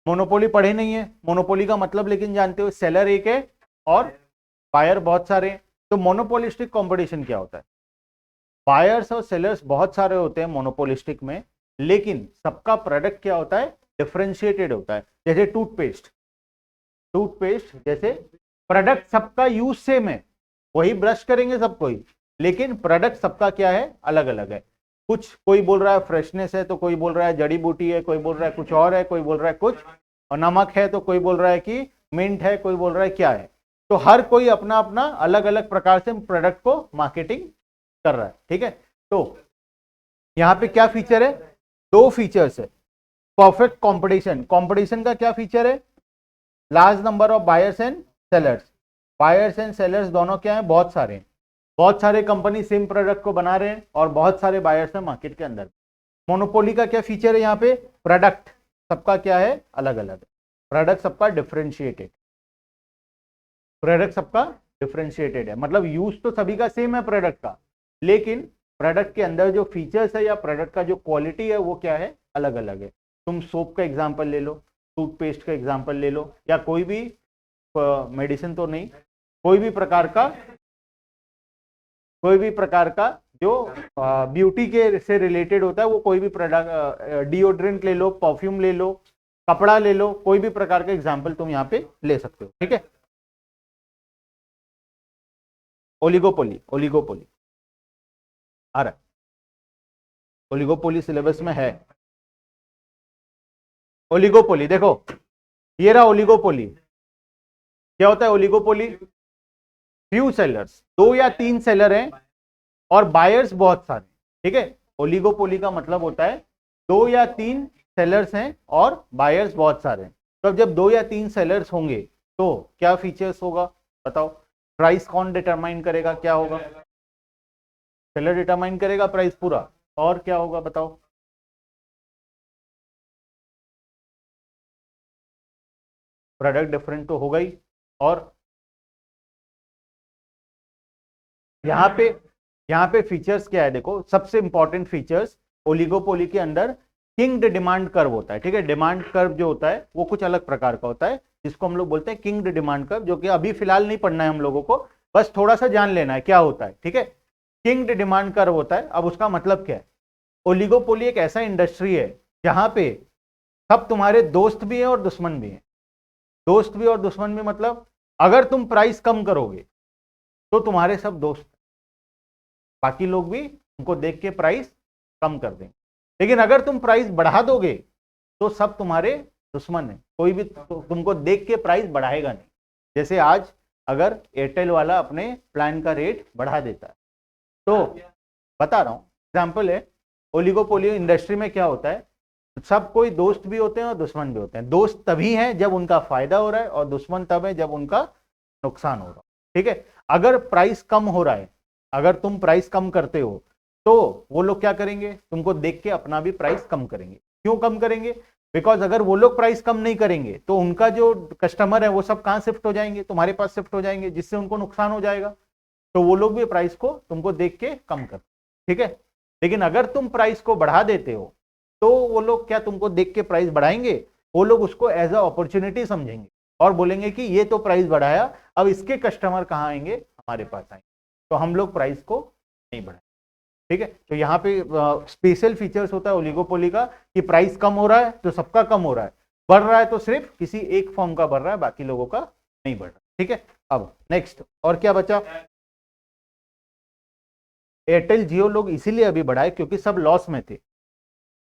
मोनोपोली पढ़े नहीं है। मोनोपोली का मतलब लेकिन जानते हो, सेलर एक है और बायर बहुत सारे हैं। तो मोनोपोलिस्टिक कंपटीशन क्या होता है, बायर्स और सेलर्स बहुत सारे होते हैं मोनोपोलिस्टिक में, लेकिन सबका प्रोडक्ट क्या होता है, डिफरेंशिएटेड होता है। जैसे टूथपेस्ट, टूथपेस्ट जैसे प्रोडक्ट सबका यूज सेम है, वही ब्रश करेंगे सब कोई, लेकिन प्रोडक्ट सबका क्या है, अलग अलग है। कुछ कोई बोल रहा है फ्रेशनेस है, तो कोई बोल रहा है जड़ी बूटी है, कोई बोल रहा है कुछ और है, कोई बोल रहा है कुछ, और नमक है तो कोई बोल रहा है कि मिंट है, कोई बोल रहा है क्या है। तो हर कोई अपना अपना अलग अलग प्रकार से प्रोडक्ट को मार्केटिंग कर रहा है, ठीक है। तो यहाँ पे क्या फीचर है, दो फीचर्स है। परफेक्ट कंपटीशन, कंपटीशन का क्या फीचर है, large number of buyers and sellers. Buyers and sellers दोनों क्या है, बहुत सारे हैं, बहुत सारे कंपनी सेम प्रोडक्ट को बना रहे हैं और बहुत सारे बायर्स हैं मार्केट के अंदर। मोनोपोली का क्या फीचर है, यहाँ पे प्रोडक्ट सबका क्या है, अलग अलग है, प्रोडक्ट सबका डिफरेंशिएटेड, प्रोडक्ट सबका डिफरेंशिएटेड है, मतलब यूज तो सभी का सेम है प्रोडक्ट का, लेकिन प्रोडक्ट के अंदर जो फीचर्स है या प्रोडक्ट का जो क्वालिटी है वो क्या है, अलग अलग है। तुम सोप का एग्जांपल ले लो, टूथपेस्ट का एग्जांपल ले लो, या कोई भी मेडिसिन तो नहीं, कोई भी प्रकार का जो ब्यूटी के से रिलेटेड होता है, वो कोई भी प्रोडक्ट, डिओड्रेंट ले लो, परफ्यूम ले लो, कपड़ा ले लो, कोई भी प्रकार का एग्जांपल तुम यहाँ पे ले सकते हो, ठीक है। ओलिगोपोली, ओलिगोपोली आ रहा है, ओलिगोपोली सिलेबस में है। ओलिगोपोली देखो, ये रहा ओलिगोपोली। क्या होता है ओलिगोपोली, फ्यू सेलर्स, दो या तीन सेलर हैं और बायर्स बहुत सारे, ठीक है। ओलिगोपोली का मतलब होता है दो या तीन सेलर्स हैं और बायर्स बहुत सारे हैं। तो जब दो या तीन सेलर्स होंगे तो क्या फीचर्स होगा बताओ, प्राइस कौन डिटरमाइन करेगा, क्या होगा, सेलर डिटरमाइन करेगा प्राइस पूरा, और क्या होगा बताओ, प्रोडक्ट डिफरेंट तो होगा ही। और यहाँ पे फीचर्स क्या है, देखो सबसे इंपॉर्टेंट फीचर्स ओलिगोपोली के अंदर किंग्ड डिमांड कर्व होता है, ठीक है। डिमांड कर्व जो होता है वो कुछ अलग प्रकार का होता है, जिसको हम लोग बोलते हैं किंग्ड डिमांड कर्व, जो कि अभी फिलहाल नहीं पढ़ना है हम लोगों को, बस थोड़ा सा जान लेना है क्या होता है, ठीक है। किंग्ड डिमांड कर्व होता है। अब उसका मतलब क्या है, ओलिगोपोली एक ऐसा इंडस्ट्री है जहां पे सब तुम्हारे दोस्त भी हैं और दुश्मन भी हैं। दोस्त भी और दुश्मन भी मतलब, अगर तुम प्राइस कम करोगे तो तुम्हारे सब दोस्त, बाकी लोग भी तुमको देख के प्राइस कम कर देंगे, लेकिन अगर तुम प्राइस बढ़ा दोगे तो सब तुम्हारे दुश्मन है, कोई भी तुमको देख के प्राइस बढ़ाएगा नहीं। जैसे आज अगर एयरटेल वाला अपने प्लान का रेट बढ़ा देता है, तो बता रहा हूं एग्जाम्पल है, ओलिगोपोली इंडस्ट्री में क्या होता है, सब कोई दोस्त भी होते हैं और दुश्मन भी होते हैं। दोस्त तभी हैं जब उनका फायदा हो रहा है और दुश्मन तब है जब उनका नुकसान हो रहा है, ठीक है। अगर प्राइस कम हो रहा है, अगर तुम प्राइस कम करते हो तो वो लोग क्या करेंगे, तुमको देख के अपना भी प्राइस कम करेंगे। क्यों कम करेंगे, बिकॉज अगर वो लोग प्राइस कम नहीं करेंगे तो उनका जो कस्टमर है वो सब कहाँ शिफ्ट हो जाएंगे, तुम्हारे पास शिफ्ट हो जाएंगे, जिससे उनको नुकसान हो जाएगा। तो वो लोग भी प्राइस को तुमको देख के कम कर, ठीक है। लेकिन अगर तुम प्राइस को बढ़ा देते हो तो वो लोग क्या तुमको देख के प्राइस बढ़ाएंगे? वो लोग उसको एज अ अपॉर्चुनिटी समझेंगे और बोलेंगे कि ये तो प्राइस बढ़ाया, अब इसके कस्टमर कहाँ आएंगे, हमारे पास आएंगे, तो हम लोग प्राइस को नहीं बढ़ाएंगे, ठीक है। तो यहाँ पे स्पेशल फीचर्स होता है ओलिगोपोली का कि प्राइस कम हो रहा है तो सबका कम हो रहा है, बढ़ रहा है तो सिर्फ किसी एक फॉर्म का बढ़ रहा है, बाकी लोगों का नहीं बढ़ रहा, ठीक है। अब नेक्स्ट और क्या बचा? एयरटेल जियो लोग इसीलिए अभी बढ़ाए क्योंकि सब लॉस में थे,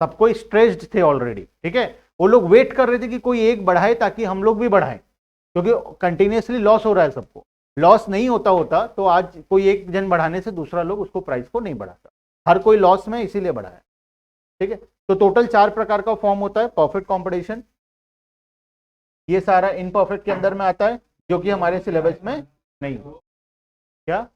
सबको स्ट्रेस्ड थे ऑलरेडी, ठीक है। वो लोग वेट कर रहे थे कि कोई एक बढ़ाए ताकि हम लोग भी बढ़ाएं, क्योंकि कंटिन्यूसली लॉस हो रहा है सबको। लॉस नहीं होता तो आज कोई एक जन बढ़ाने से दूसरा लोग उसको प्राइस को नहीं बढ़ाता, हर कोई लॉस में इसीलिए बढ़ाया, ठीक है। तो टोटल 4 प्रकार का फॉर्म होता है परफेक्ट कॉम्पिटिशन, ये सारा इनपरफेक्ट के अंदर में आता है जो कि हमारे सिलेबस में नहीं। क्या?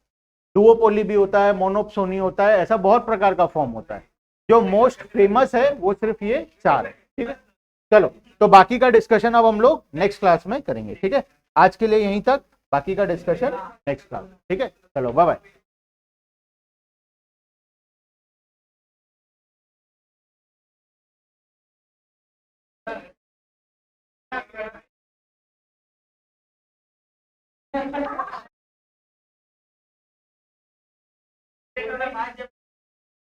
डुओपोली भी होता है, मोनोप्सोनी होता है, ऐसा बहुत प्रकार का फॉर्म होता है। जो मोस्ट फेमस है वो सिर्फ ये 4 है, ठीक है। चलो, तो बाकी का डिस्कशन अब हम लोग नेक्स्ट क्लास में करेंगे, ठीक है। आज के लिए यहीं तक, बाकी का डिस्कशन नेक्स्ट क्लास, ठीक है। चलो, बाय बाय।